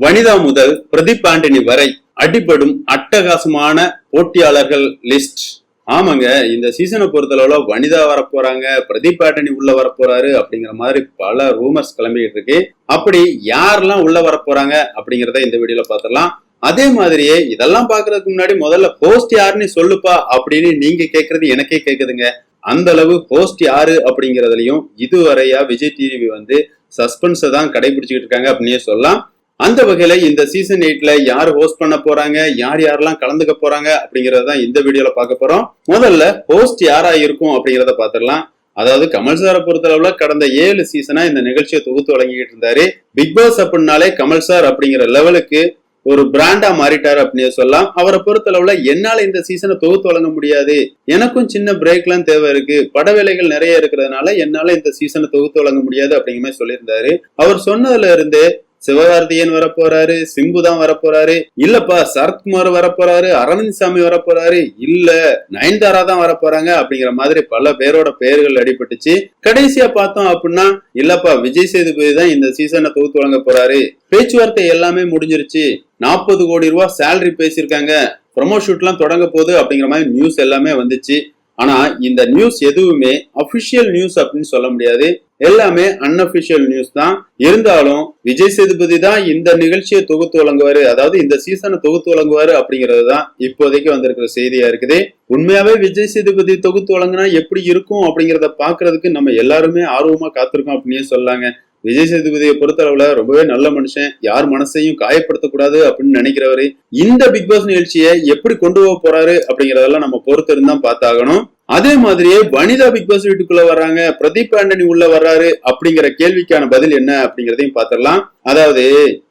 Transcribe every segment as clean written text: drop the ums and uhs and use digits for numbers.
வனிதா முதல் பிரதீப் ஆண்டனி வரை அடிபடும் அட்டகாசமான போட்டியாளர்கள் லிஸ்ட். ஆமாங்க, இந்த சீசனை பொறுத்தளவுல வனிதா வரப்போறாங்க, பிரதீப் ஆண்டனி உள்ள வரப்போறாரு அப்படிங்கிற மாதிரி பல ரூமர்ஸ் கிளம்பிட்டு இருக்கு. அப்படி யாரெல்லாம் உள்ள வரப்போறாங்க அப்படிங்கறத இந்த வீடியோல பாத்திரலாம். அதே மாதிரியே இதெல்லாம் பாக்குறதுக்கு முன்னாடி முதல்ல ஹோஸ்ட் யாருன்னு சொல்லுப்பா அப்படின்னு நீங்க கேக்குறது எனக்கே கேக்குதுங்க. அந்த அளவு ஹோஸ்ட் யாரு அப்படிங்கறதுலயும் இதுவரையா விஜய் டிவி வந்து சஸ்பென்ஸை தான் கடைபிடிச்சுக்கிட்டு இருக்காங்க அப்படின்னே சொல்லலாம். அந்த வகையில இந்த சீசன் 8ல யார் ஹோஸ்ட் பண்ண போறாங்க, யார் யாரெல்லாம் கலந்துக்க போறாங்க அப்படிங்கறதான் இந்த வீடியோல பார்க்க போறோம். முதல்ல ஹோஸ்ட் யாரா இருக்கும் அப்படிங்கறத பாத்திரலாம். அதாவது கமல் சாரை பொறுத்தளவுல கடந்த 7 சீசனா இந்த நிகழ்ச்சியை தொகுத்து வழங்கிட்டு இருந்தாரு. பிக் பாஸ் அப்படின்னாலே கமல் சார் அப்படிங்கிற லெவலுக்கு ஒரு பிராண்டா மாறிட்டாரு அப்படின்னு சொல்லலாம். அவரை பொறுத்தளவுல என்னால இந்த சீசனை தொகுத்து வழங்க முடியாது, எனக்கும் சின்ன பிரேக் எல்லாம் தேவை இருக்கு, பட வேலைகள் நிறைய இருக்கிறதுனால என்னால இந்த சீசனை தொகுத்து வழங்க முடியாது அப்படிங்கிற மாதிரி சொல்லியிருந்தாரு. அவர் சொன்னதுல இருந்து சிவகார்த்தியன் வரப்போறாரு, சிம்பு தான் வரப்போறாரு, இல்லப்பா சரத்குமார் வரப்போறாரு, அரவிந்த் சாமி வரப்போறாரு, இல்ல நயன்தாரா தான் வரப்போறாங்க அப்படிங்கிற மாதிரி பல பேரோட பெயர்கள் அடிபட்டுச்சு. கடைசியா பார்த்தோம் அப்படின்னா இல்லப்பா விஜய் சேதுபதி தான் இந்த சீசனை தொகுத்து வழங்க போறாரு, பேச்சுவார்த்தை எல்லாமே முடிஞ்சிருச்சு, 40 கோடி ரூபாய் சேலரி பேசியிருக்காங்க, ப்ரொமோ ஷூட் எல்லாம் தொடங்க போகுது அப்படிங்கிற மாதிரி நியூஸ் எல்லாமே வந்துச்சு. ஆனா இந்த நியூஸ் எதுவுமே அபிஷியல் நியூஸ் அப்படின்னு சொல்ல முடியாது, எல்லாமே அன்அபிஷியல் நியூஸ் தான். இருந்தாலும் விஜய் சேதுபதி தான் இந்த நிகழ்ச்சியை தொகுத்து வழங்குவாரு, அதாவது இந்த சீசனை தொகுத்து வழங்குவாரு அப்படிங்கிறது தான் இப்போதைக்கு வந்திருக்கிற செய்தியா இருக்குது. உண்மையாவே விஜய் சேதுபதி தொகுத்து வழங்கினா எப்படி இருக்கும் அப்படிங்கறத பாக்குறதுக்கு நம்ம எல்லாருமே ஆர்வமா காத்திருக்கோம் அப்படின்னே சொல்லாங்க. விஜய் சேதுபதியை பொறுத்தளவுல ரொம்பவே நல்ல மனுஷன், யார் மனசையும் காயப்படுத்தக்கூடாது அப்படின்னு நினைக்கிறவரு. இந்த பிக் பாஸ் நிகழ்ச்சியை எப்படி கொண்டு போக போறாரு அப்படிங்கறதெல்லாம் நம்ம பொறுத்து இருந்தா பார்த்தாகணும். அதே மாதிரியே வனிதா பிக் பாஸ் வீட்டுக்குள்ள வர்றாங்க, பிரதீப் ஆண்டனி உள்ள வர்றாரு அப்படிங்கிற கேள்விக்கான பதில் என்ன அப்படிங்கறதையும் பாத்திரலாம். அதாவது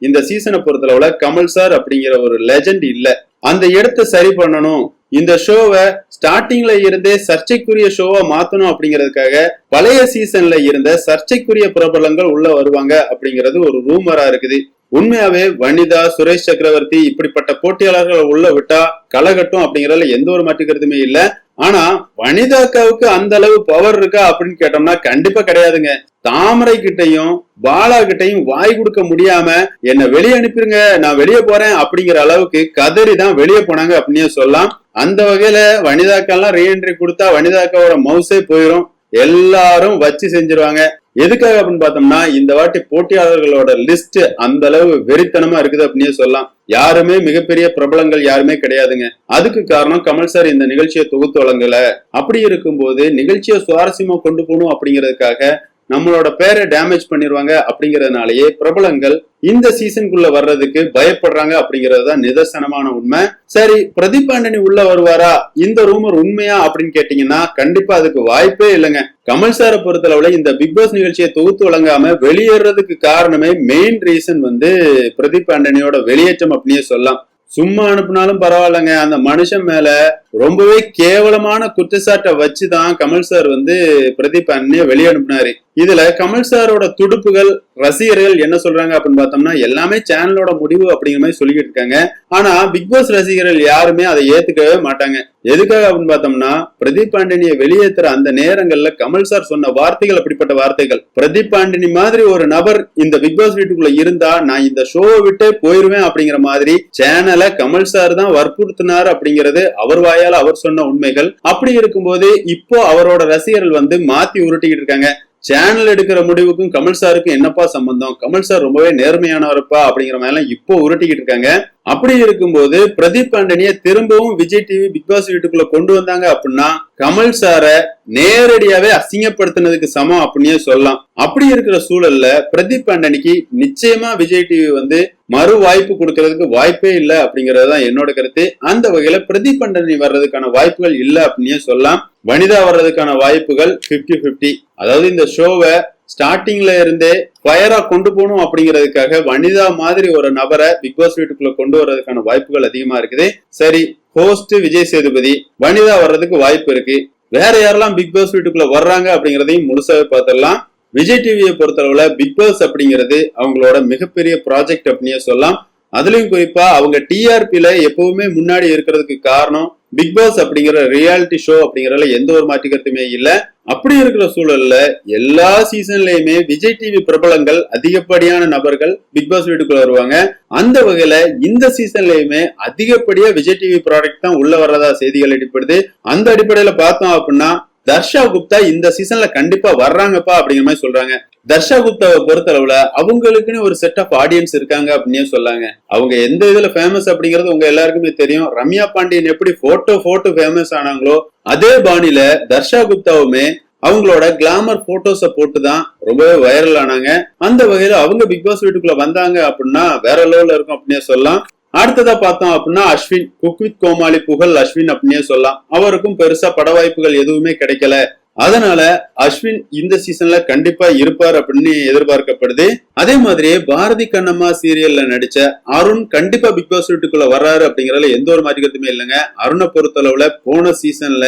இந்த சீசனை பொறுத்தளவுல கமல் சார் அப்படிங்கிற ஒரு லெஜண்ட் இல்ல, அந்த இடத்தை சரி பண்ணணும், இந்த ஷோவை ஸ்டார்டிங்ல இருந்தே சர்ச்சைக்குரிய ஷோவா மாத்தணும் அப்படிங்கிறதுக்காக பழைய சீசன்ல இருந்த சர்ச்சைக்குரிய பிரபலங்கள் உள்ள வருவாங்க அப்படிங்கிறது ஒரு ரூமரா இருக்குது. உண்மையாவே வனிதா, சுரேஷ் சக்கரவர்த்தி இப்படிப்பட்ட போட்டியாளர்கள் உள்ள விட்டா கலகட்டும் அப்படிங்கறதுல எந்த ஒரு மாற்று கருத்துமே இல்ல. ஆனா வனிதாக்காவுக்கு அந்த அளவு பவர் இருக்கா அப்படின்னு கேட்டோம்னா கண்டிப்பா கிடையாதுங்க. தாமரை கிட்டையும் பாலா கிட்டையும் வாய் கொடுக்க முடியாம என்ன வெளியே அனுப்பிருங்க, நான் வெளியே போறேன் அப்படிங்கிற அளவுக்கு கதறி தான் வெளியே போனாங்க அப்படின்னே சொல்லலாம். அந்த வகையில வனிதாக்கெல்லாம் ரீஎன்ட்ரி கொடுத்தா வனிதாக்காவோட மவுசே போயிரும், எல்லாரும் வச்சு செஞ்சிருவாங்க. எதுக்காக அப்படின்னு பார்த்தோம்னா இந்த வாட்டி போட்டியாளர்களோட லிஸ்ட் அந்த அளவு வெறித்தனமா இருக்குது அப்படின்னே சொல்லலாம். யாருமே மிகப்பெரிய பிரபலங்கள் யாருமே கிடையாதுங்க. அதுக்கு காரணம் கமல் சார் இந்த நிகழ்ச்சியை தொகுத்து வழங்கல. அப்படி இருக்கும்போது நிகழ்ச்சியை சுவாரஸ்யமா கொண்டு போகணும் அப்படிங்கிறதுக்காக நம்மளோட பேரை டேமேஜ் பண்ணிடுவாங்க அப்படிங்கறதுனாலயே பிரபலங்கள் இந்த சீசனுக்குள்ள வர்றதுக்கு பயப்படுறாங்க அப்படிங்கறது தான் நிதர்சனமான உண்மை. சரி, பிரதீப் ஆண்டனி உள்ள வருவாரா, இந்த ரூமர் உண்மையா அப்படின்னு கேட்டீங்கன்னா கண்டிப்பா அதுக்கு வாய்ப்பே இல்லைங்க. கமல் சாரை பொறுத்தளவுல இந்த பிக் பாஸ் நிகழ்ச்சியை தொகுத்து வழங்காம வெளியேறதுக்கு காரணமே மெயின் ரீசன் வந்து பிரதீப் ஆண்டனியோட வெளியேற்றம் அப்படின்னே சொல்லலாம். சும்மா அனுப்புனாலும் பரவாயில்லைங்க, அந்த மனுஷன் மேல ரொம்பவே கேவலமான குற்றச்சாட்டை வச்சுதான் கமல் சார் வந்து பிரதீப் ஆண்டனியை வெளியே அனுப்புனாரு. இதுல கமல் சாரோட துடுப்புகள் ரசிகர்கள் என்ன சொல்றாங்க அப்படின்னு பார்த்தோம்னா எல்லாமே சேனலோட முடிவு அப்படிங்கிற மாதிரி சொல்லிக்கிட்டு இருக்காங்க. ஆனா பிக் பாஸ் ரசிகர்கள் யாருமே அதை ஏத்துக்கவே மாட்டாங்க. எதுக்காக அப்படின்னு பார்த்தோம்னா பிரதீப் ஆண்டனியை வெளியேற்றுற அந்த நேரங்கள்ல கமல் சார் சொன்ன வார்த்தைகள் அப்படிப்பட்ட வார்த்தைகள். பிரதீப் ஆண்டனி மாதிரி ஒரு நபர் இந்த பிக் பாஸ் வீட்டுக்குள்ள இருந்தா நான் இந்த ஷோவை விட்டு போயிருவேன் அப்படிங்கிற மாதிரி சேனலை கமல் சார் தான் வற்புறுத்தினார் அப்படிங்கிறது அவர் வாயால அவர் சொன்ன உண்மைகள். அப்படி இருக்கும்போது இப்போ அவரோட ரசிகர்கள் வந்து மாத்தி உருட்டிக்கிட்டு இருக்காங்க. சேனல் எடுக்கிற முடிவுக்கும் கமல் சாருக்கும் என்னப்பா சம்பந்தம், கமல் சார் ரொம்பவே நேர்மையானவரப்பா அப்படிங்கிற மாதிரி இப்போ உருட்டிக்கிட்டு இருக்காங்க. அப்படி இருக்கும்போது பிரதீப் ஆண்டனியை திரும்பவும் விஜய் டிவி பிக் பாஸ் வீட்டுக்குள்ள கொண்டு வந்தாங்க அப்படின்னா கமல் சாரை நேரடியாவே அசிங்கப்படுத்தினதுக்கு சமம் அப்படின்னே சொல்லலாம். அப்படி இருக்கிற சூழல்ல பிரதீப் ஆண்டனிக்கு நிச்சயமா விஜய் டிவி வந்து மறு வாய்ப்பு கொடுக்கறதுக்கு வாய்ப்பே இல்லை அப்படிங்கறதுதான் என்னோட கருத்து. அந்த வகையில பிரதீப் ஆண்டனி வர்றதுக்கான வாய்ப்புகள் இல்லை அப்படின்னே சொல்லலாம். வனிதா வர்றதுக்கான வாய்ப்புகள் 50-50. அதாவது இந்த ஷோவை ஸ்டார்டிங்ல இருந்தே ஃபயரா கொண்டு போகணும் அப்படிங்கிறதுக்காக வனிதா மாதிரி ஒரு நபரை பிக் பாஸ் வீட்டுக்குள்ள கொண்டு வர்றதுக்கான வாய்ப்புகள் அதிகமா இருக்குது. சரி, ஹோஸ்ட் விஜய் சேதுபதி, வனிதா வர்றதுக்கு வாய்ப்பு இருக்கு. வேற யாரெல்லாம் பிக் பாஸ் வீட்டுக்குள்ள வர்றாங்க அப்படிங்கறதையும் முழுசாவே பார்த்துடலாம். விஜய் டிவியை பொறுத்தளவுல பிக் பாஸ் அப்படிங்கிறது அவங்களோட மிகப்பெரிய ப்ராஜெக்ட் அப்படின்னே சொல்லலாம். அதுலயும் குறிப்பா அவங்க டிஆர்பில எப்பவுமே முன்னாடி இருக்கிறதுக்கு காரணம் பிக் பாஸ் அப்படிங்கிற ரியாலிட்டி ஷோ அப்படிங்கறதுல எந்த ஒரு மாற்று கருத்துமே இல்ல. அப்படி இருக்கிற சூழல்ல எல்லா சீசன்லயுமே விஜய் டிவி பிரபலங்கள் அதிகப்படியான நபர்கள் பிக் பாஸ் வீட்டுக்குள்ள வருவாங்க. அந்த வகையில இந்த சீசன்லயுமே அதிகப்படியா விஜய் டிவி ப்ராடக்ட் தான் உள்ள வர்றதா செய்திகள் அடிப்படுது. அந்த அடிப்படையில பார்த்தோம் அப்படின்னா தர்ஷா குப்தா இந்த சீசன்ல கண்டிப்பா வர்றாங்கப்பா அப்படிங்கிற மாதிரி சொல்றாங்க. தர்ஷா குப்தாவை பொறுத்தளவுல அவங்களுக்குன்னு ஒரு செட் ஆஃப் ஆடியன்ஸ் இருக்காங்க அப்படின்னே சொல்லாங்க. அவங்க எந்த இதுல ஃபேமஸ் அப்படிங்கிறது உங்க எல்லாருக்குமே தெரியும். ரம்யா பாண்டியன் எப்படி போட்டோ ஃபேமஸ் ஆனாங்களோ அதே பாணியில தர்ஷா குப்தாவுமே அவங்களோட கிளாமர் போட்டோஸ போட்டுதான் ரொம்பவே வைரல் ஆனாங்க. அந்த வகையில அவங்க பிக் பாஸ் வீட்டுக்குள்ள வந்தாங்க அப்படின்னா வேற லெவல்ல இருக்கும் அப்படின்னே சொல்லலாம். அடுத்ததா பார்த்தோம் அப்படின்னா அஸ்வின், குக் வித் கோமாளி புகழ் அஸ்வின் அப்படின்னே சொல்லலாம். அவருக்கும் பெருசா பட வாய்ப்புகள் எதுவுமே கிடைக்கல. அதனால அஸ்வின் இந்த சீசன்ல கண்டிப்பா இருப்பார் அப்படின்னு எதிர்பார்க்கப்படுது. அதே மாதிரியே பாரதி கண்ணம்மா சீரியல்ல நடிச்ச அருண் கண்டிப்பா பிக் பாஸ் வீட்டுக்குள்ள வர்றாரு அப்படிங்கறதுல எந்த ஒரு மாற்றமே இல்லைங்க. அருணை பொறுத்தளவுல போன சீசன்ல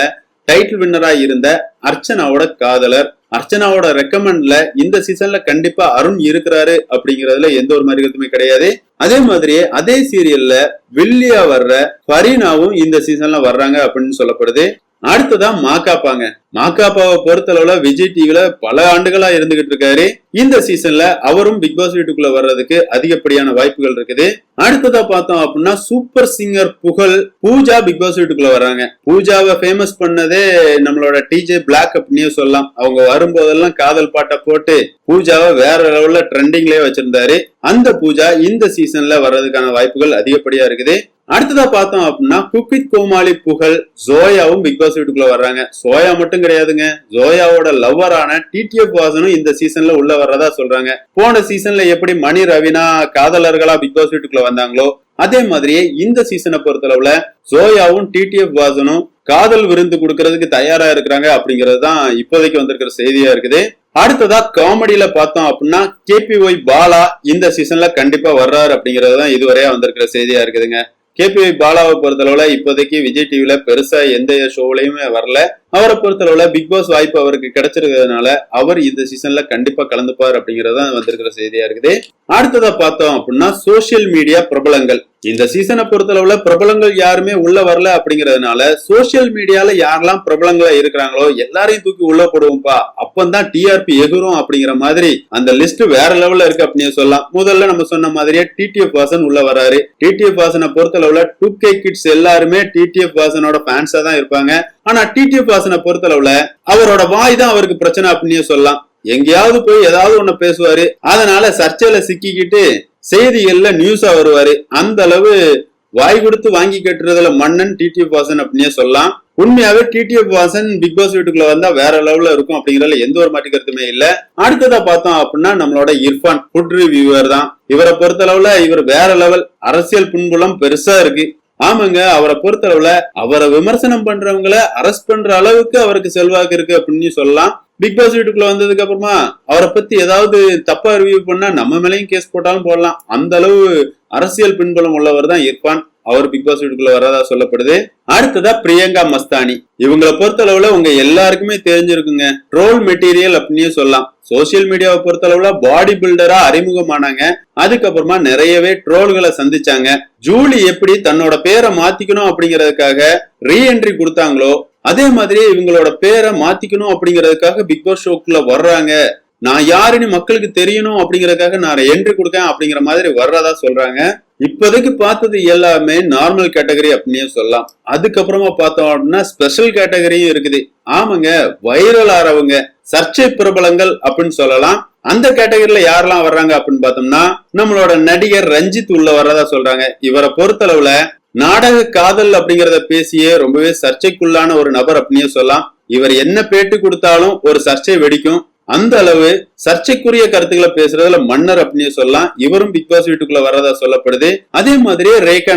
டைட்டில் வின்னரா இருந்த அர்ச்சனாவோட காதலர். அர்ச்சனாவோட ரெக்கமெண்ட்ல இந்த சீசன்ல கண்டிப்பா அருண் இருக்கிறாரு அப்படிங்கறதுல எந்த ஒரு மாற்றமே கிடையாது. அதே மாதிரியே அதே சீரியல்ல வில்லியா வர்ற ஃபரீனாவும் இந்த சீசன்ல வர்றாங்க அப்படின்னு சொல்லப்படுது. அடுத்ததா மாக்காப்பாங்க. மாக்காப்பாவை பொறுத்தளவுல விஜய் டிவில பல ஆண்டுகளா இருந்துகிட்டு இருக்காரு. இந்த சீசன்ல அவரும் பிக் பாஸ் வீட்டுக்குள்ள வர்றதுக்கு அதிகப்படியான வாய்ப்புகள் இருக்குது. அடுத்ததா பார்த்தோம் அப்படின்னா சூப்பர் சிங்கர் புகழ், பூஜா பிக் பாஸ் வீட்டுக்குள்ள வர்றாங்க. பூஜாவை ஃபேமஸ் பண்ணதே நம்மளோட டிஜே பிளாக் அப்படின்னே சொல்லலாம். அவங்க வரும்போதெல்லாம் காதல் பாட்டை போட்டு பூஜாவை வேற லெவல்ல ட்ரெண்டிங்லயே வச்சிருந்தாரு. அந்த பூஜா இந்த சீசன்ல வர்றதுக்கான வாய்ப்புகள் அதிகப்படியா இருக்குது. அடுத்ததா பார்த்தோம் அப்படின்னா குக் வித் கோமாளி புகழ், ஜோயாவும் பிக் பாஸ் வீட்டுக்குள்ள வர்றாங்க. ஜோயா மட்டும் கிடையாதுங்க, ஜோயாவோட லவ்வரான டிடிஎஃப் வாசனும் இந்த சீசன்ல உள்ள வர்றதா சொல்றாங்க. போன சீசன்ல எப்படி மணி ரவினா காதலர்களா பிக் பாஸ் வீட்டுக்குள்ள வந்தாங்களோ அதே மாதிரியே இந்த சீசனை பொறுத்தளவுல ஜோயாவும் டிடிஎஃப் வாசனும் காதல் விருந்து கொடுக்கறதுக்கு தயாரா இருக்கிறாங்க அப்படிங்கிறது தான் இப்போதைக்கு வந்திருக்கிற செய்தியா இருக்குது. அடுத்ததா காமெடியில பார்த்தோம் அப்படின்னா கேபிஒய் பாலா இந்த சீசன்ல கண்டிப்பா வர்றாரு அப்படிங்கிறது தான் இதுவரையா வந்திருக்கிற செய்தியா இருக்குதுங்க. கேபிஒய் பாலாவை பொறுத்தளவுல இப்போதைக்கு விஜய் டிவில பெருசா எந்த ஷோலையுமே வரல. அவரை பொறுத்தளவுல பிக் பாஸ் வாய்ப்பு அவருக்கு கிடைச்சிருக்கிறதுனால அவர் இந்த சீசன்ல கண்டிப்பா கலந்துப்பார் அப்படிங்கறது தான் வந்திருக்கிற செய்தியா இருக்குது. அடுத்ததா பார்த்தோம் அப்படின்னா சோசியல் மீடியா பிரபலங்கள். இந்த சீசனை பொறுத்தளவுல பிரபலங்கள் யாருமே உள்ள வரல அப்படிங்கறதுனால சோசியல் மீடியால யாரெல்லாம் பிரபலங்களா இருக்கிறாங்களோ எல்லாரையும் தூக்கி உள்ள போடுவோம்ப்பா, அப்பந்தான் டிஆர்பி எகுரும் அப்படிங்கிற மாதிரி அந்த லிஸ்ட் வேற லெவல்ல இருக்கு அப்படின்னு சொல்லலாம். முதல்ல நம்ம சொன்ன மாதிரியே டிடிஎஃப் வாசன் உள்ள வராரு. டிடிஎஃப் வாசனை பொறுத்தளவுல 2K கிட்ஸ் எல்லாருமே டிடிஎஃப் வாசனோட ஃபேன்ஸா தான் இருப்பாங்க. ஆனா டிடிஎஃப் வாசனை பொறுத்தளவுல அவரோட வாய் தான் அவருக்கு பிரச்சனை அப்படின்னு சொல்லலாம். எங்கேயாவது போய் ஏதாவது ஒண்ணு பேசுவாரு, அதனால சர்ச்சையில சிக்கிக்கிட்டு செய்திகள்ல நியூஸா வருவாரு. அந்த அளவு வாய் கொடுத்து வாங்கி கட்டுறதுல மன்னன் டிடிஎஃப் வாசன் அப்படின்னே சொல்லலாம். உண்மையாவே டிடிஎஃப் வாசன் பிக் பாஸ் வீட்டுக்குள்ள வந்தா வேற லெவல்ல இருக்கும் அப்படிங்கறதுல எந்த ஒரு மாற்று கருத்துமே இல்ல. அடுத்ததா பார்த்தோம் அப்படின்னா நம்மளோட இர்ஃபான் ஃபுட் ரிவ்யூவர் தான். இவரை பொறுத்தளவுல இவர் வேற லெவல், அரசியல் பின்புலம் பெருசா இருக்கு. ஆமாங்க, அவரை பொறுத்தளவுல அவரை விமர்சனம் பண்றவங்களை அரெஸ்ட் பண்ற அளவுக்கு அவருக்கு செல்வாக்கு இருக்கு அப்படின்னு சொல்லலாம். பிக் பாஸ் வீட்டுக்குள்ள வந்ததுக்கு அப்புறமா அவரை பத்தி ஏதாவது தப்பா ரிவ்யூ பண்ணா நம்ம மேலையும் கேஸ் போட்டாலும் போடலாம். அந்த அளவு அரசியல் பின்புலம் உள்ளவர் தான் இர்ஃபான். அவர் பிக் பாஸ் வீட்டுக்குள்ள வர்றதா சொல்லப்படுது. அடுத்ததா பிரியங்கா மஸ்தானி. இவங்களை பொறுத்தளவுல உங்க எல்லாருக்குமே தெரிஞ்சிருக்குங்க, ட்ரோல் மெட்டீரியல் அப்படின்னே சொல்லலாம். சோசியல் மீடியாவை பொறுத்தளவுல பாடி பில்டரா அறிமுகமானாங்க. அதுக்கப்புறமா நிறையவே ட்ரோல்களை சந்திச்சாங்க. ஜூலி எப்படி தன்னோட பேரை மாத்திக்கணும் அப்படிங்கறதுக்காக ரீஎன்ட்ரி கொடுத்தாங்களோ அதே மாதிரி இவங்களோட பேரை மாத்திக்கணும் அப்படிங்கறதுக்காக பிக் பாஸ் ஷோக்குள்ள வர்றாங்க. நான் யாருன்னு மக்களுக்கு தெரியணும் அப்படிங்கறதுக்காக நான் என்ட்ரி கொடுக்கேன் அப்படிங்கிற மாதிரி வர்றதா சொல்றாங்க. இப்போதைக்கு பார்த்தது எல்லாமே நார்மல் கேட்டகரி அப்படின்னே சொல்லலாம். அதுக்கப்புறமா பார்த்தோம் அப்படின்னா ஸ்பெஷல் கேட்டகரியும் இருக்குது. ஆமாங்க, வைரல் ஆறவங்க, சர்ச்சை பிரபலங்கள் அப்படின்னு சொல்லலாம். அந்த கேட்டகரியில யாரெல்லாம் வர்றாங்க அப்படின்னு பார்த்தோம்னா நம்மளோட நடிகர் ரஞ்சித் உள்ள வர்றதா சொல்றாங்க. இவரை பொறுத்தளவுல நாடக காதல் அப்படிங்கறத பேசியே ரொம்பவே சர்ச்சைக்குள்ளான ஒரு நபர் அப்படின்னே சொல்லலாம். இவர் என்ன பேட்டு கொடுத்தாலும் ஒரு சர்ச்சை வெடிக்கும். அந்த அளவு சர்ச்சைக்குரிய கருத்துக்களை பேசுறதுல மன்னர் அப்படின்னு சொல்லலாம். இவரும் பிக் பாஸ் வீட்டுக்குள்ள வர்றதா சொல்லப்படுது. அதே மாதிரியே ரேகா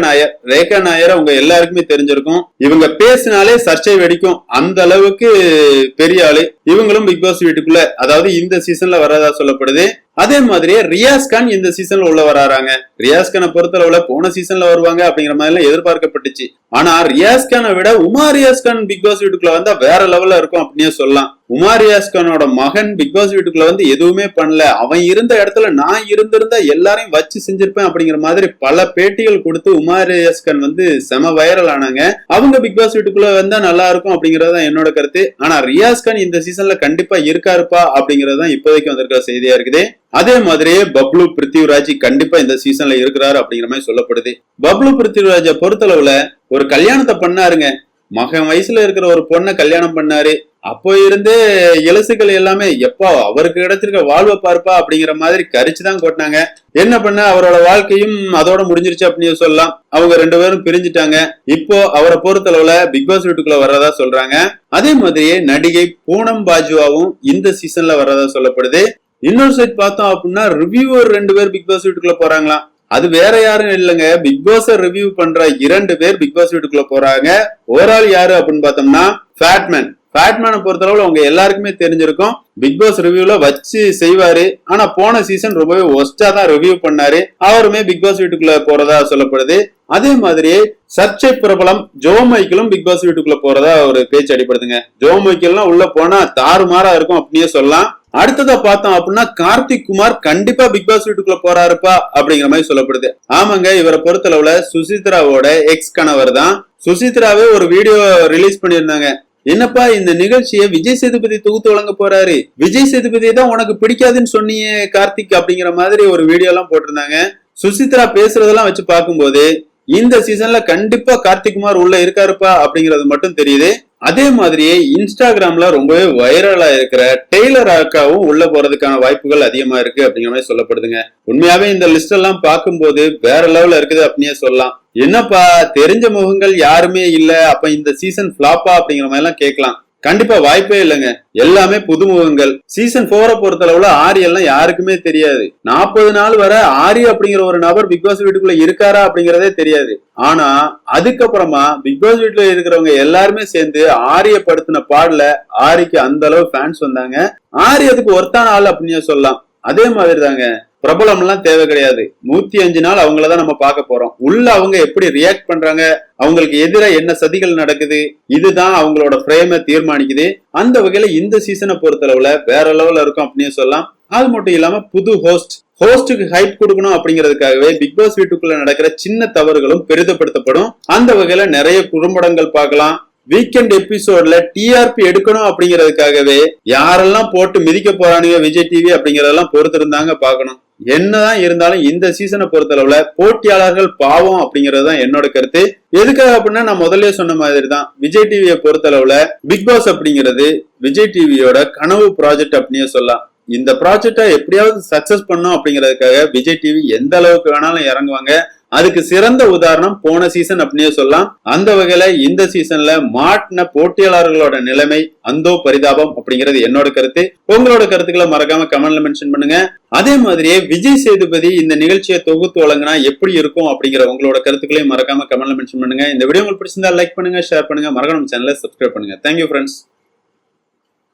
நாயர் அவங்க எல்லாருக்குமே தெரிஞ்சிருக்கும். இவங்க பேசினாலே சர்ச்சை வெடிக்கும், அந்த அளவுக்கு பெரிய ஆளு. இவங்களும் பிக் பாஸ் வீட்டுக்குள்ள அதாவது இந்த சீசன்ல வர்றதா சொல்லப்படுது. அதே மாதிரியே ரியாஸ் கான் இந்த சீசன்ல உள்ள வராங்க. ரியாஸ் கானை பொறுத்தளவுல போன சீசன்ல வருவாங்க அப்படிங்கிற மாதிரி எல்லாம் எதிர்பார்க்கப்பட்டுச்சு. ஆனா ரியாஸ் கானை விட உமா ரியாஸ் கான் பிக் பாஸ் வீட்டுக்குள்ள வந்தா வேற லெவல்ல இருக்கும் அப்படின்னே சொல்லலாம். உமார் ரியாஸ் கானோட மகன் பிக் பாஸ் வீட்டுக்குள்ள வந்து எதுவுமே பண்ணல, அவன் இருந்த இடத்துல நான் இருந்திருந்தா எல்லாரையும் வச்சு செஞ்சிருப்பேன் அப்படிங்கிற மாதிரி பல பேட்டிகள் கொடுத்து உமார் ரியாஸ் கான் வந்து செம வைரல் ஆனாங்க. அவங்க பிக் பாஸ் வீட்டுக்குள்ள வந்தா நல்லா இருக்கும் அப்படிங்கறதுதான் என்னோட கருத்து. ஆனா ரியாஸ் கான் இந்த சீசன்ல கண்டிப்பா இருக்காருப்பா அப்படிங்கறதுதான் இப்போதைக்கு வந்திருக்கிற செய்தியா இருக்குது. அதே மாதிரியே பப்ளு பிருத்திவிராஜ் கண்டிப்பா இந்த சீசன்ல இருக்கிறாரு அப்படிங்கிற மாதிரி சொல்லப்படுது. பப்ளு பிருத்திவிராஜை பொறுத்தளவுல ஒரு கல்யாணத்தை பண்ணாருங்க. மகன் வயசுல இருக்கிற ஒரு பொண்ணை கல்யாணம் பண்ணாரு. அப்போ இருந்தே இலசுகள் எல்லாமே எப்போ அவருக்கு கிடைச்சிருக்க வாழ்வை பார்ப்பா அப்படிங்கிற மாதிரி கரிச்சுதான் கொட்டினாங்க. என்ன பண்ண அவரோட வாழ்க்கையும் அதோட முடிஞ்சிருச்சு அப்படின்னு சொல்லலாம். அவங்க 2 பேரும் பிரிஞ்சுட்டாங்க. இப்போ அவரை பொறுத்தளவுல பிக் பாஸ் வீட்டுக்குள்ள வர்றதா சொல்றாங்க. அதே மாதிரியே நடிகை பூனம் பாஜுவாவும் இந்த சீசன்ல வர்றதா சொல்லப்படுது. இன்னொரு சைட் பார்த்தோம் அப்படின்னா ரிவ்யூவர் 2 பேர் பிக் பாஸ் வீட்டுக்குள்ள போறாங்களாம். அது வேற யாரும் இல்லைங்க, பிக் பாஸ் ரிவ்யூ பண்ற 2 பேர் பிக் பாஸ் வீட்டுக்குள்ள போறாங்க. ஓவரால் யாரு அப்படின்னு பார்த்தோம்னா ஃபேட்மேனை பொறுத்தளவுல அவங்க எல்லாருக்குமே தெரிஞ்சிருக்கும். பிக் பாஸ் ரிவ்யூல வச்சு செய்வாரு. ஆனா போன சீசன் ரொம்பவே ஒஸ்டா தான் ரிவ்யூ பண்ணாரு. அவருமே பிக் பாஸ் வீட்டுக்குள்ள போறதா சொல்லப்படுது. அதே மாதிரி சர்ச்சை பிரபலம் ஜோ மைக்கேலும் பிக் பாஸ் வீட்டுக்குள்ள போறதா ஒரு பேச்சு அடிப்படுதுங்க. ஜோ மைக்கேல்லாம் உள்ள போனா தாறுமாறா இருக்கும் அப்படின்னே சொல்லலாம். அடுத்ததா பார்த்தோம் அப்படின்னா கார்த்திக் குமார் கண்டிப்பா பிக் பாஸ் வீட்டுக்குள்ள போறாருப்பா அப்படிங்கிற மாதிரி சொல்லப்படுது. ஆமாங்க, இவரை பொறுத்தளவுல சுசித்ராவோட எக்ஸ் கணவர் தான். சுசித்ராவே ஒரு வீடியோ ரிலீஸ் பண்ணியிருந்தாங்க. என்னப்பா இந்த நிகழ்ச்சியை விஜய் சேதுபதி தொகுத்து வழங்க போறாரு, விஜய் சேதுபதியை தான் உனக்கு பிடிக்காதுன்னு சொன்னியே கார்த்திக் அப்படிங்கிற மாதிரி ஒரு வீடியோ எல்லாம் போட்டிருந்தாங்க. சுசித்ரா பேசுறதெல்லாம் வச்சு பார்க்கும்போது இந்த சீசன்ல கண்டிப்பா கார்த்திக் குமார் உள்ள இருக்காருப்பா அப்படிங்கிறது மட்டும் தெரியுது. அதே மாதிரியே இன்ஸ்டாகிராம்ல ரொம்பவே வைரலா இருக்கிற டெய்லர் அக்காவும் உள்ள போறதுக்கான வாய்ப்புகள் அதிகமா இருக்கு அப்படிங்கிற மாதிரி சொல்லப்படுதுங்க. உண்மையாவே இந்த லிஸ்ட் எல்லாம் பார்க்கும்போது வேற லெவல்ல இருக்குது அப்படின்னே சொல்லலாம். என்னப்பா தெரிஞ்ச முகங்கள் யாருமே இல்ல, அப்ப இந்த சீசன் பிளாப்பா அப்படிங்கிற மாதிரி எல்லாம் கேட்கலாம். கண்டிப்பா வாய்ப்பே இல்லைங்க, எல்லாமே புதுமுகங்கள். சீசன் 4 பொறுத்தளவுல ஆரி எல்லாம் யாருக்குமே தெரியாது. 40 நாள் வர ஆரி அப்படிங்கிற ஒரு நபர் பிக் பாஸ் வீட்டுக்குள்ள இருக்காரா அப்படிங்கறதே தெரியாது. ஆனா அதுக்கப்புறமா பிக் பாஸ் வீட்டுல இருக்கிறவங்க எல்லாருமே சேர்ந்து ஆரிய படுத்தின பாடல ஆரிக்கு அந்த அளவு ஃபேன்ஸ் வந்தாங்க. ஆரி அதுக்கு ஒர்த்தான ஆள் அப்படின்னு சொல்லலாம். அதே மாதிரி தாங்க, பிரபலம் எல்லாம் தேவை கிடையாது. 105 நாள் அவங்களதான் நம்ம பார்க்க போறோம். உள்ள அவங்க எப்படி ரியாக்ட் பண்றாங்க, அவங்களுக்கு எதிராக என்ன சதிகள் நடக்குது, இதுதான் அவங்களோட ஃப்ரேமை தீர்மானிக்குது. அந்த வகையில இந்த சீசனை பொறுத்தளவுல வேற லெவல்ல இருக்கும் அப்படின்னு சொல்லலாம். அது மட்டும் இல்லாம புது ஹோஸ்டுக்கு ஹைப் கொடுக்கணும் அப்படிங்கிறதுக்காகவே பிக் பாஸ் வீட்டுக்குள்ள நடக்கிற சின்ன தவறுகளும் பெரிதப்படுத்தப்படும். அந்த வகையில நிறைய குறும்படங்கள் பார்க்கலாம். வீக்கெண்ட் எபிசோட்ல டிஆர்பி எடுக்கணும் அப்படிங்கிறதுக்காகவே யாரெல்லாம் போட்டு மிதிக்க போறானுங்க விஜய் டிவி அப்படிங்கறதெல்லாம் பொறுத்து இருந்தாங்க பார்க்கணும். என்னதான் இருந்தாலும் இந்த சீசனை பொறுத்தளவுல போட்டியாளர்கள் பாவம் அப்படிங்கறதுதான் என்னோட கருத்து. எதுக்காக அப்படின்னா நான் முதல்ல சொன்ன மாதிரி தான், விஜய் டிவியை பொறுத்தளவுல பிக் பாஸ் அப்படிங்கிறது விஜய் டிவியோட கனவு ப்ராஜெக்ட் அப்படின்னே சொல்லலாம். இந்த ப்ராஜெக்டை எப்படியாவது சக்சஸ் பண்ணும் அப்படிங்கிறதுக்காக விஜய் டிவி எந்த அளவுக்கு வேணாலும் இறங்குவாங்க. அதுக்கு சிறந்த உதாரணம் போன சீசன் அப்படின்னே சொல்லலாம். அந்த வகையில இந்த சீசன்ல மாட்டின போட்டியாளர்களோட நிலைமை அந்தோ பரிதாபம் அப்படிங்கிறது என்னோட கருத்து. உங்களோட கருத்துக்களை மறக்காம கமெண்ட்ல மென்ஷன் பண்ணுங்க. அதே மாதிரியே விஜய் சேதுபதி இந்த நிகழ்ச்சியை தொகுத்து வழங்கினா எப்படி இருக்கும் அப்படிங்கிற உங்களோட கருத்துக்களையும் மறக்காம கமெண்ட்ல மென்ஷன் பண்ணுங்க. இந்த வீடியோ உங்களுக்கு பிடிச்சிருந்தா லைக் பண்ணுங்க, ஷேர் பண்ணுங்க, மறக்காம சேனலை சப்ஸ்கிரைப் பண்ணுங்க. Thank you friends.